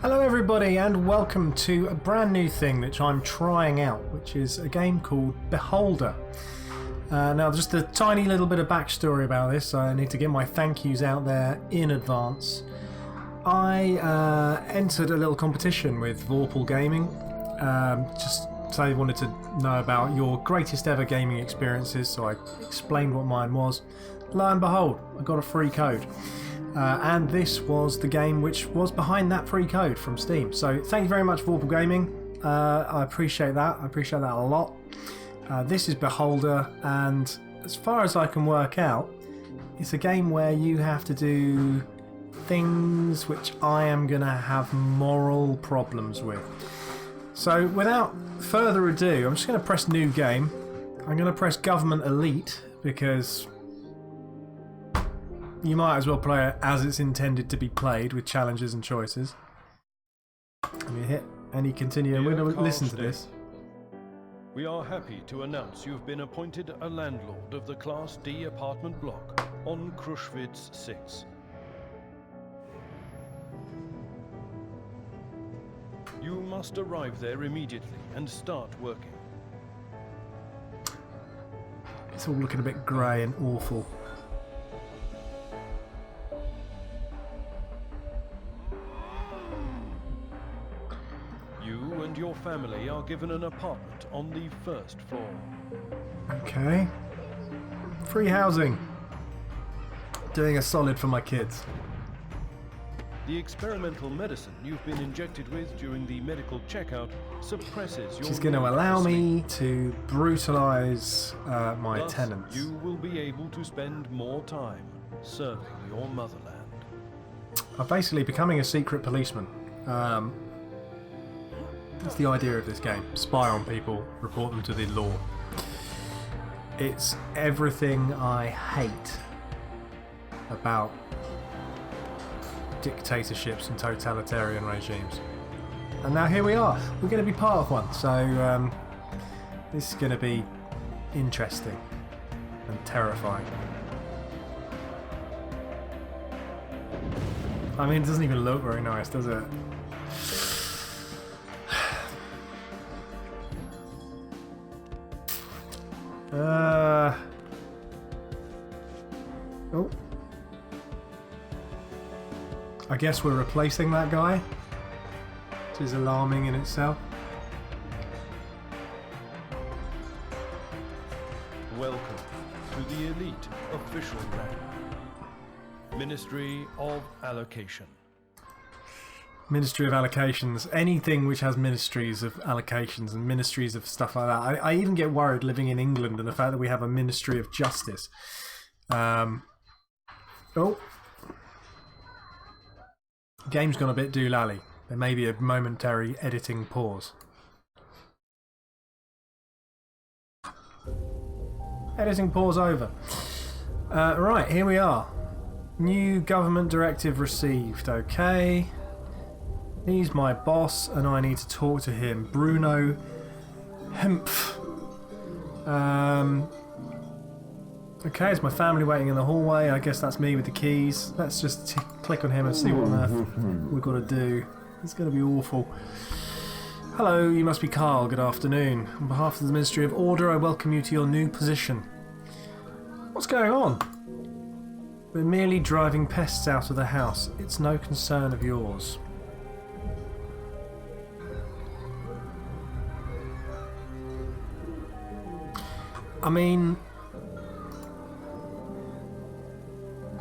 Hello everybody and welcome to a brand new thing which I'm trying out, which is a game called Beholder. Now just a tiny little bit of backstory about this. I need to get my thank yous out there in advance. I entered a little competition with Vorpal Gaming, just so they wanted to know about your greatest ever gaming experiences, so I explained what mine was. Lo and behold, I got a free code. And this was the game which was behind that free code from Steam. So thank you very much, Vorpal Gaming. I appreciate that. I appreciate that a lot. This is Beholder, and as far as I can work out, it's a game where you have to do things which I am going to have moral problems with. So without further ado, I'm just going to press New Game. I'm going to press Government Elite because you might as well play it as it's intended to be played, with challenges and choices. Let me hit any continue, and we're going to listen to this. We are happy to announce you've been appointed a landlord of the Class D apartment block on Kruszwitz 6. You must arrive there immediately and start working. It's all looking a bit grey and awful. You and your family are given an apartment on the first floor. Okay. Free housing. Doing a solid for my kids. The experimental medicine you've been injected with during the medical checkout suppresses your... She's going to allow me to brutalise my Thus, tenants. you will be able to spend more time serving your motherland. I'm basically becoming a secret policeman. That's the idea of this game. Spy on people, report them to the law. It's everything I hate about dictatorships and totalitarian regimes. And now here we are. We're going to be part of one. So this is going to be interesting and terrifying. I mean, it doesn't even look very nice, does it? Oh. I guess we're replacing that guy, which is alarming in itself. Welcome to the elite official rank. Ministry of Allocation. Ministry of Allocations. Anything which has ministries of allocations and ministries of stuff like that. I even get worried living in England and the fact that we have a Ministry of Justice. Oh. Game's gone a bit doolally. There may be a momentary editing pause. Editing pause over. Right, here we are. New government directive received. Okay. He's my boss and I need to talk to him. Bruno Hempf. Okay, it's my family waiting in the hallway. I guess that's me with the keys. Let's just click on him and see what on earth we've got to do. It's going to be awful. Hello, you must be Carl. Good afternoon. On behalf of the Ministry of Order, I welcome you to your new position. What's going on? We're merely driving pests out of the house. It's no concern of yours. I mean,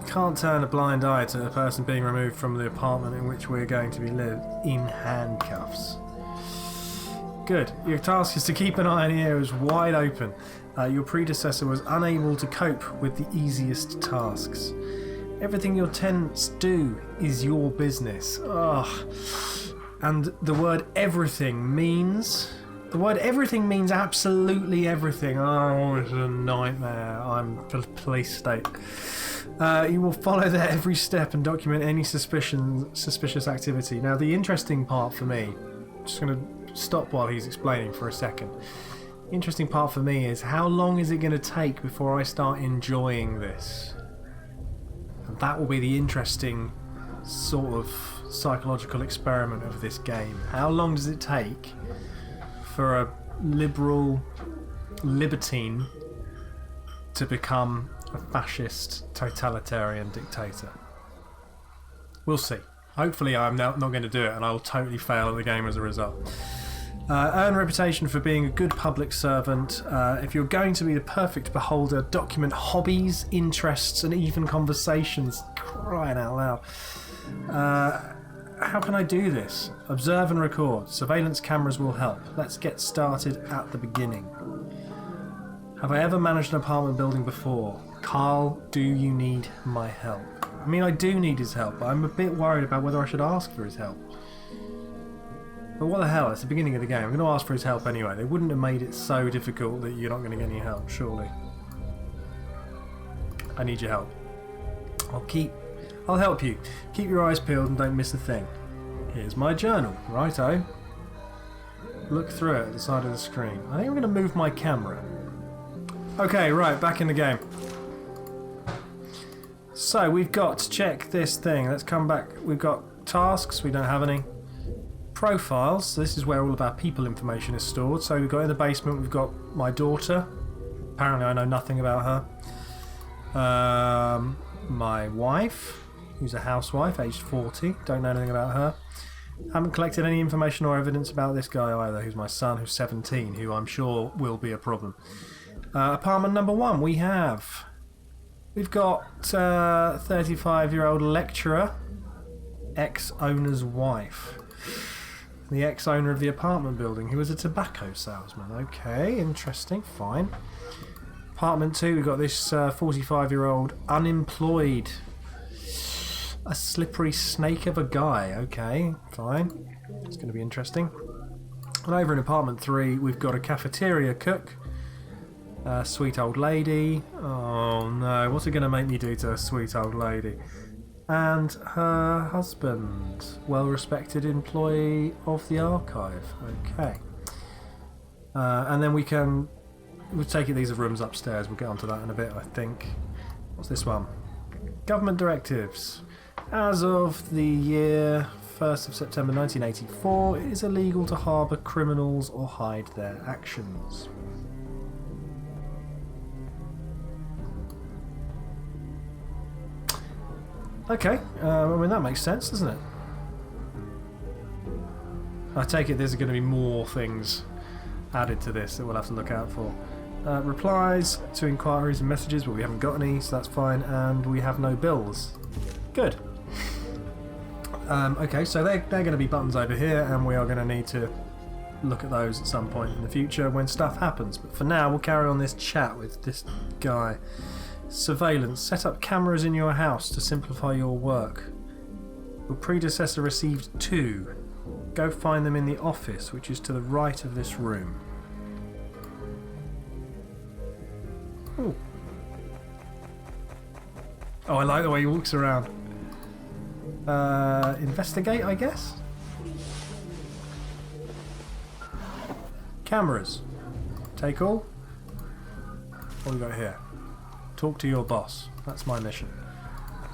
can't turn a blind eye to a person being removed from the apartment in which we're going to be living in handcuffs. Good. Your task is to keep an eye and ears wide open. Your predecessor was unable to cope with the easiest tasks. Everything your tenants do is your business. Ugh. And the word everything means... The word everything means absolutely everything. Oh, it's a nightmare. I'm the police state. You will follow their every step and document any suspicious activity. Now, the interesting part for me, I'm just going to stop while he's explaining for a second. The interesting part for me is how long is it going to take before I start enjoying this? And that will be the interesting sort of psychological experiment of this game. How long does it take for a liberal libertine to become a fascist totalitarian dictator? We'll see. Hopefully I'm not going to do it and I'll totally fail at the game as a result. Earn reputation for being a good public servant. If you're going to be the perfect beholder, document hobbies, interests and even conversations. Crying out loud. How can I do this? Observe and record. Surveillance cameras will help. Let's get started at the beginning. Have I ever managed an apartment building before? Carl, do you need my help? I mean, I do need his help, but I'm a bit worried about whether I should ask for his help. But what the hell, it's the beginning of the game. I'm going to ask for his help anyway. They wouldn't have made it so difficult that you're not going to get any help, surely. I need your help. I'll help you. Keep your eyes peeled and don't miss a thing. Here's my journal. Righto. Look through it at the side of the screen. I think I'm going to move my camera. Okay, right, back in the game. So we've got to check this thing. Let's come back. We've got tasks. We don't have any. Profiles. So this is where all of our people information is stored. So we've got in the basement, we've got my daughter. Apparently I know nothing about her. My wife, who's a housewife, aged 40. Don't know anything about her. Haven't collected any information or evidence about this guy either, who's my son, who's 17, who I'm sure will be a problem. Apartment number 1, we've got 35-year-old lecturer, ex-owner's wife. The ex-owner of the apartment building, who was a tobacco salesman. Okay, interesting, fine. Apartment 2, we've got this 45-year-old unemployed, a slippery snake of a guy. Okay, fine. It's going to be interesting. And over in apartment 3, we've got a cafeteria cook, a sweet old lady. Oh no, what's it going to make me do to a sweet old lady? And her husband, well-respected employee of the archive. Okay. And then we'll take it, these are rooms upstairs. We'll get onto that in a bit, I think. What's this one? Government directives. As of the year 1st of September 1984, it is illegal to harbour criminals or hide their actions. Okay, I mean that makes sense, doesn't it? I take it there's going to be more things added to this that we'll have to look out for. Replies to inquiries and messages, but we haven't got any, so that's fine, and we have no bills. Good. Okay, so they're going to be buttons over here, and we are going to need to look at those at some point in the future when stuff happens. But for now, we'll carry on this chat with this guy. Surveillance. Set up cameras in your house to simplify your work. Your predecessor received 2. Go find them in the office, which is to the right of this room. Ooh. Oh, I like the way he walks around. Investigate, I guess? Cameras. Take all. What have we got here? Talk to your boss. That's my mission.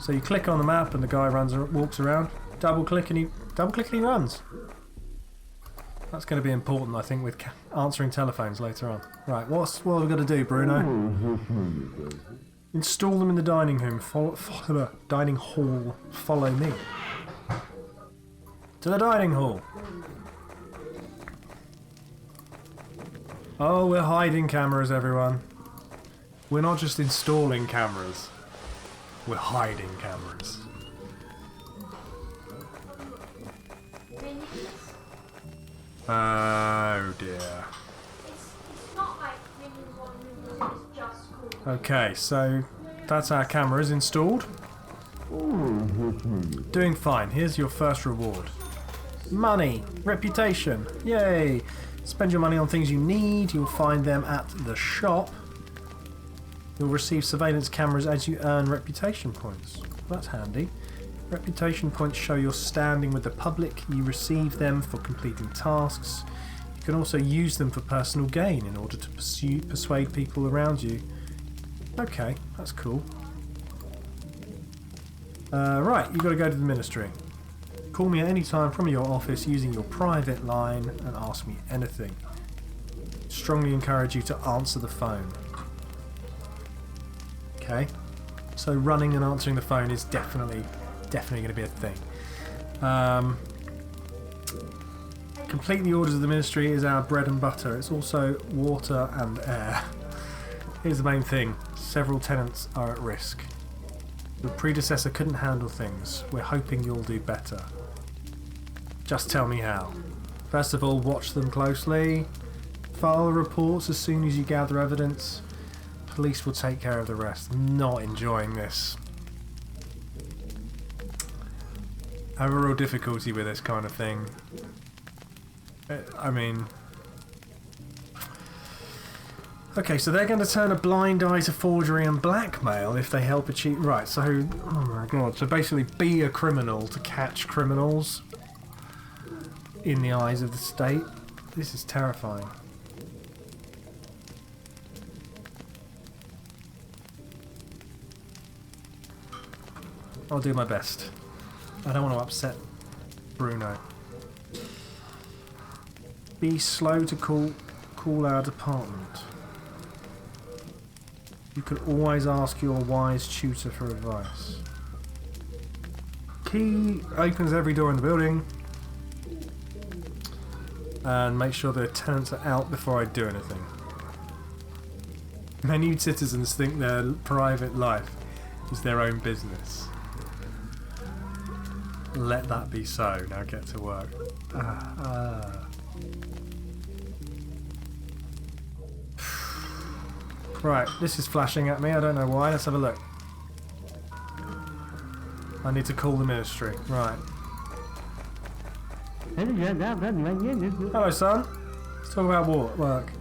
So you click on the map and the guy walks around. Double click and he runs. That's going to be important, I think, with answering telephones later on. Right, what have we got to do, Bruno? Install them in the dining room. Dining hall. Follow me. To the dining hall. Oh, we're hiding cameras, everyone. We're not just installing cameras. We're hiding cameras. Oh dear. It's not like Minions 1 and 2 is just cool. Okay, so that's our cameras installed. Doing fine. Here's your first reward. Money. Reputation. Yay. Spend your money on things you need. You'll find them at the shop. You'll receive surveillance cameras as you earn reputation points. That's handy. Reputation points show your standing with the public. You receive them for completing tasks. You can also use them for personal gain in order to persuade people around you. Okay, that's cool. Right, you've got to go to the ministry. Call me at any time from your office using your private line and ask me anything. Strongly encourage you to answer the phone. Okay. So running and answering the phone is definitely going to be a thing. Complete the orders of the ministry is our bread and butter. It's also water and air. Here's the main thing. Several tenants are at risk. Your predecessor couldn't handle things. We're hoping you'll do better. Just tell me how. First of all, watch them closely. File reports as soon as you gather evidence. Police will take care of the rest. I'm not enjoying this. I have a real difficulty with this kind of thing. I mean... Okay, so they're going to turn a blind eye to forgery and blackmail if they help achieve... Right, so... Oh my god. So basically be a criminal to catch criminals in the eyes of the state. This is terrifying. I'll do my best. I don't want to upset Bruno. Be slow to call our department. You can always ask your wise tutor for advice. Key opens every door in the building. And make sure the tenants are out before I do anything. Many citizens think their private life is their own business. Let that be so. Now get to work. Right, this is flashing at me. I don't know why. Let's have a look. I need to call the ministry. Right. Hello, son. Let's talk about work.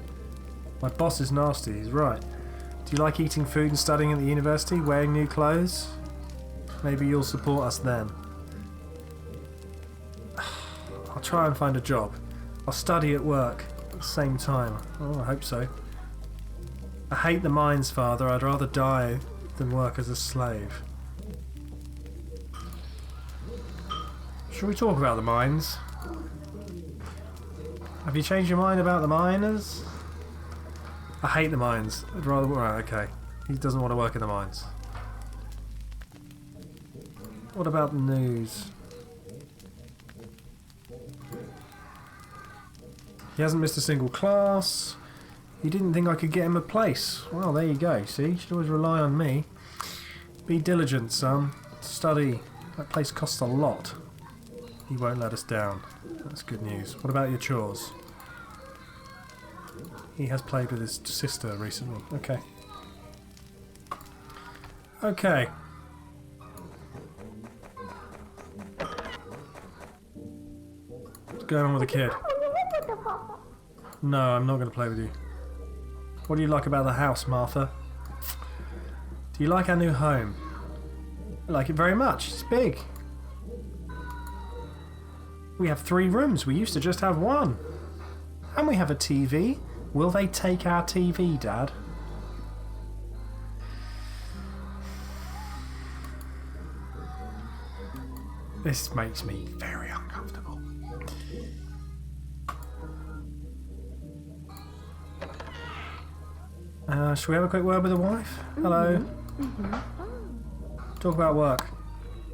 My boss is nasty. He's right. Do you like eating food and studying at the university? Wearing new clothes? Maybe you'll support us then. I'll try and find a job. I'll study at work at the same time. Oh, I hope so. I hate the mines, Father. I'd rather die than work as a slave. Should we talk about the mines? Have you changed your mind about the miners? I hate the mines. I'd rather... Right, okay. He doesn't want to work in the mines. What about the news? He hasn't missed a single class. You didn't think I could get him a place. Well, there you go, see? You should always rely on me. Be diligent, son. Study. That place costs a lot. He won't let us down. That's good news. What about your chores? He has played with his sister recently. Okay. Okay. What's going on with the kid? No, I'm not going to play with you. What do you like about the house, Martha? Do you like our new home? I like it very much. It's big. We have 3 rooms. We used to just have 1. And we have a TV. Will they take our TV, Dad? This makes me very uncomfortable. Shall we have a quick word with the wife? Hello. Talk about work.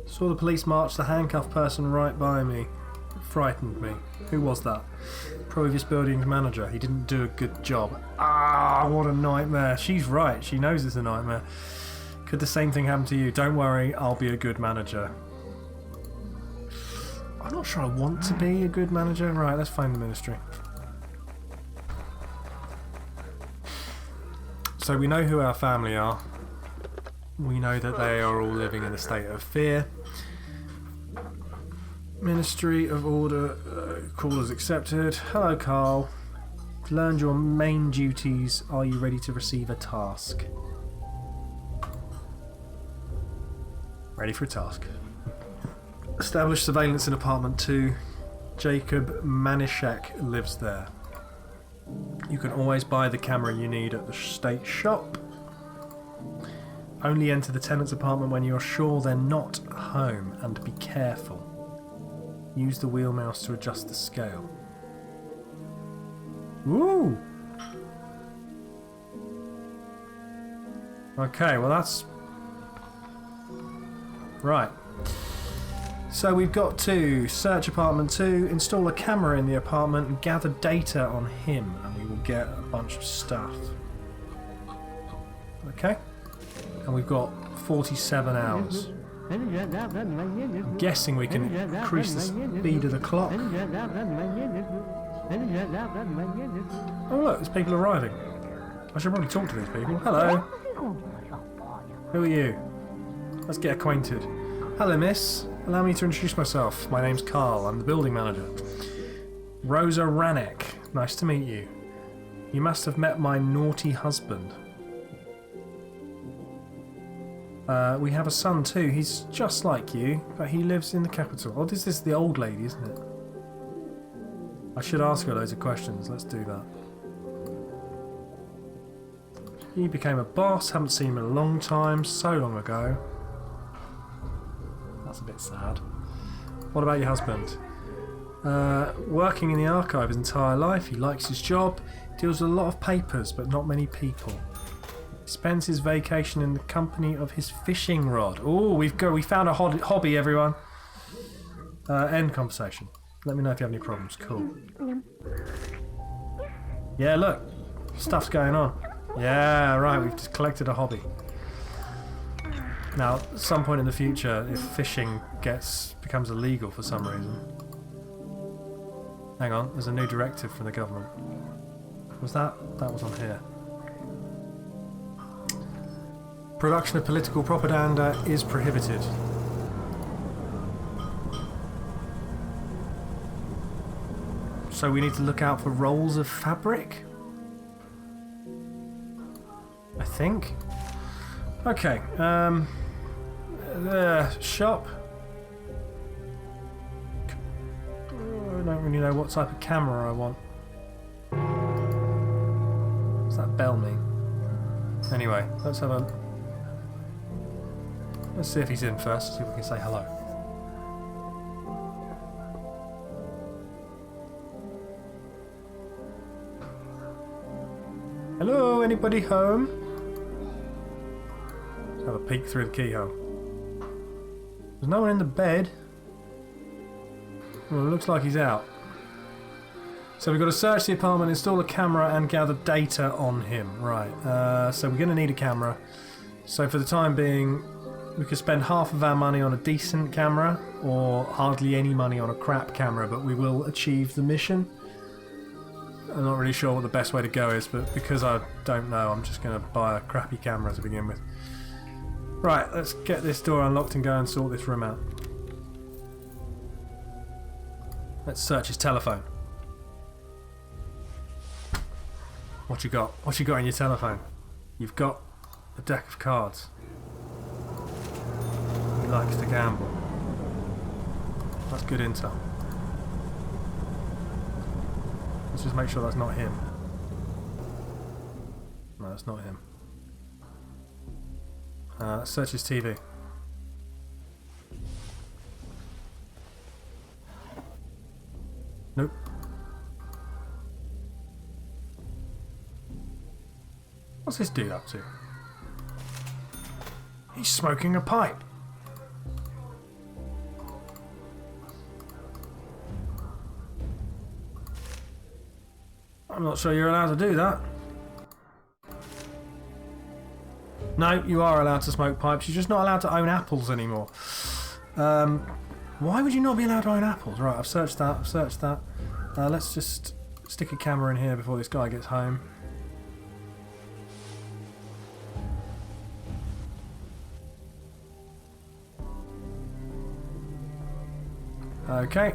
Saw the police march the handcuffed person right by me. It frightened me. Who was that? Previous building's manager. He didn't do a good job. Ah, what a nightmare. She's right. She knows it's a nightmare. Could the same thing happen to you? Don't worry, I'll be a good manager. I'm not sure I want to be a good manager. Right, let's find the ministry. So we know who our family are. We know that they are all living in a state of fear. Ministry of Order, call is accepted. Hello, Carl. Learned your main duties. Are you ready to receive a task? Ready for a task. Establish surveillance in apartment 2. Jacob Manischek lives there. You can always buy the camera you need at the state shop. Only enter the tenant's apartment when you're sure they're not home, and be careful. Use the wheel mouse to adjust the scale. Woo! Okay, well that's... Right. So we've got to search apartment 2, install a camera in the apartment and gather data on him, and we will get a bunch of stuff. Okay? And we've got 47 hours. I'm guessing we can increase the speed of the clock. Oh look, there's people arriving. I should probably talk to these people. Hello. Who are you? Let's get acquainted. Hello, miss. Allow me to introduce myself. My name's Carl. I'm the building manager. Rosa Ranek. Nice to meet you. You must have met my naughty husband. We have a son too. He's just like you, but he lives in the capital. Oh, this is the old lady, isn't it? I should ask her loads of questions. Let's do that. He became a boss. Haven't seen him in a long time. So long ago. That's a bit sad. What about your husband? Working in the archive his entire life. He likes his job. Deals with a lot of papers, but not many people. He spends his vacation in the company of his fishing rod. Oh, we found a hobby, everyone. End conversation. Let me know if you have any problems. Cool. Yeah, look. Stuff's going on. Yeah, right. We've just collected a hobby. Now, at some point in the future, if fishing becomes illegal for some reason... Hang on, there's a new directive from the government. Was that? That was on here. Production of political propaganda is prohibited. So we need to look out for rolls of fabric? I think. Okay, shop. I don't really know what type of camera I want. What's that bell mean? Anyway, let's see if he's in first, see if we can say hello. Hello, anybody home? Let's have a peek through the keyhole. There's no one in the bed. Well, it looks like he's out. So we've got to search the apartment, install a camera and gather data on him. Right, so we're going to need a camera. So for the time being, we could spend half of our money on a decent camera or hardly any money on a crap camera, but we will achieve the mission. I'm not really sure what the best way to go is, but because I don't know, I'm just going to buy a crappy camera to begin with. Right, let's get this door unlocked and go and sort this room out. Let's search his telephone. What you got? What you got in your telephone? You've got a deck of cards. He likes to gamble. That's good intel. Let's just make sure that's not him. No, that's not him. Search his TV. Nope. What's this dude up to? He's smoking a pipe. I'm not sure you're allowed to do that. No, you are allowed to smoke pipes. You're just not allowed to own apples anymore. Why would you not be allowed to own apples? Right, I've searched that. I've searched that. Let's just stick a camera in here before this guy gets home. Okay.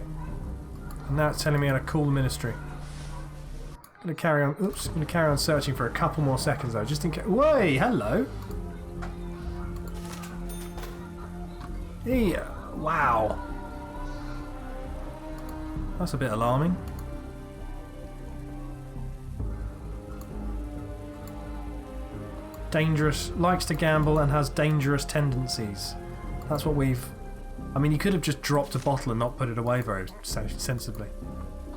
And now it's telling me how to call the ministry. I'm gonna carry on. Oops. I'm gonna carry on searching for a couple more seconds though, just in case. Wait, hello. Yeah. Wow. That's a bit alarming. Dangerous. Likes to gamble and has dangerous tendencies. That's what we've I mean, you could have just dropped a bottle and not put it away very sensibly.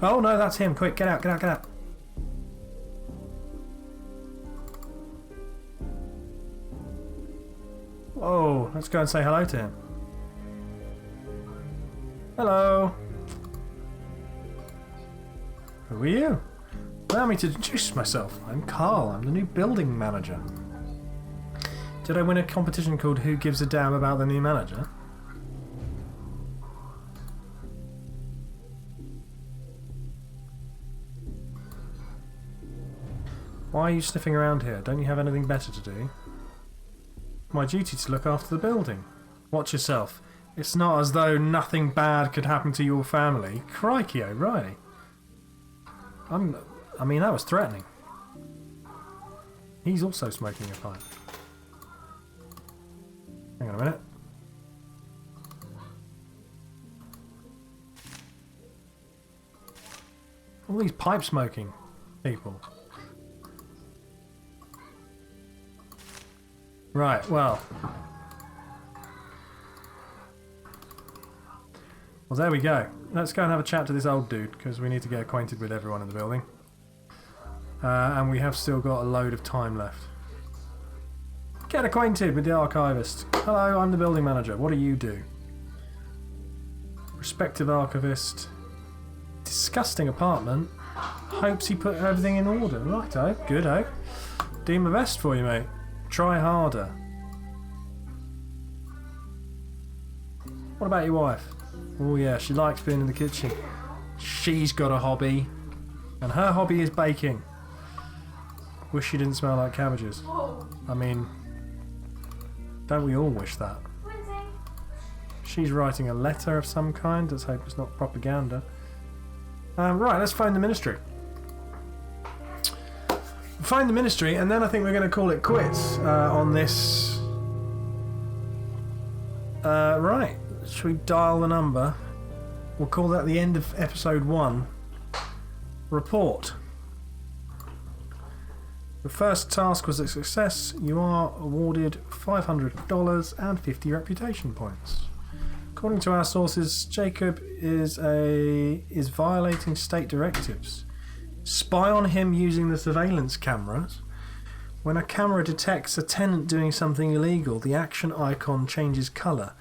Oh no, that's him. Quick, get out, get out, get out. Whoa, let's go and say hello to him. Hello. Who are you? Allow me to introduce myself. I'm Carl. I'm the new building manager. Did I win a competition called Who Gives a Damn About the New Manager? Why are you sniffing around here? Don't you have anything better to do? My duty to look after the building. Watch yourself. It's not as though nothing bad could happen to your family. Crikey, O'Reilly. I mean, that was threatening. He's also smoking a pipe. Hang on a minute. All these pipe smoking people. Right, well. Well, there we go. Let's go and have a chat to this old dude, because we need to get acquainted with everyone in the building. And we have still got a load of time left. Get acquainted with the archivist. Hello, I'm the building manager. What do you do? Respective archivist. Disgusting apartment. Hopes he put everything in order. Righto, good-o. Do my best for you, mate. Try harder. What about your wife? Oh yeah, she likes being in the kitchen. She's got a hobby. And her hobby is baking. Wish she didn't smell like cabbages. I mean, don't we all wish that? She's writing a letter of some kind. Let's hope it's not propaganda. Right, let's phone the ministry. Find the ministry, and then I think we're going to call it quits on this. Right, should we dial the number? We'll call that the end of episode 1. Report. The first task was a success. You are awarded $500 and 50 reputation points. According to our sources, Jacob is violating state directives. Spy on him using the surveillance cameras. When a camera detects a tenant doing something illegal, the action icon changes colour.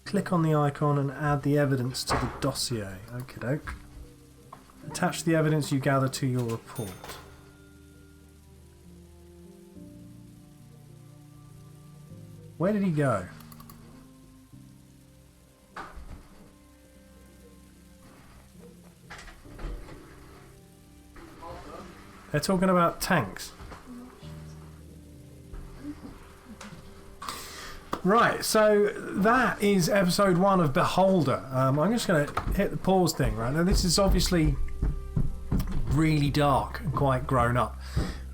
Click on the icon and add the evidence to the dossier. Okie doke. Attach the evidence you gather to your report. Where did he go? They're talking about tanks. Right, so that is episode 1 of Beholder. I'm just going to hit the pause thing right now. This is obviously really dark and quite grown up.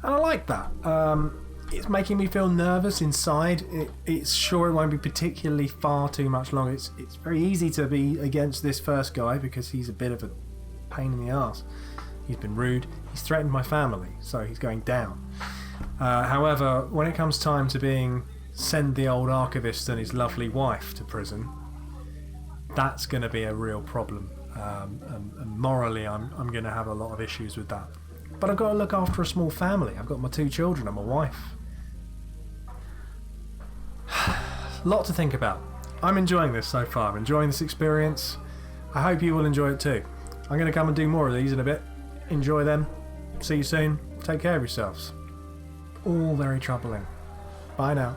And I like that. It's making me feel nervous inside. It's sure it won't be particularly far too much longer. It's very easy to be against this first guy because he's a bit of a pain in the arse. He's been rude. He's threatened my family, so he's going down. However, when it comes time to send the old archivist and his lovely wife to prison, that's going to be a real problem. And morally, I'm going to have a lot of issues with that. But I've got to look after a small family. I've got my 2 children and my wife. Lot to think about. I'm enjoying this so far. I'm enjoying this experience. I hope you will enjoy it too. I'm going to come and do more of these in a bit. Enjoy them. See you soon. Take care of yourselves. All very troubling. Bye now.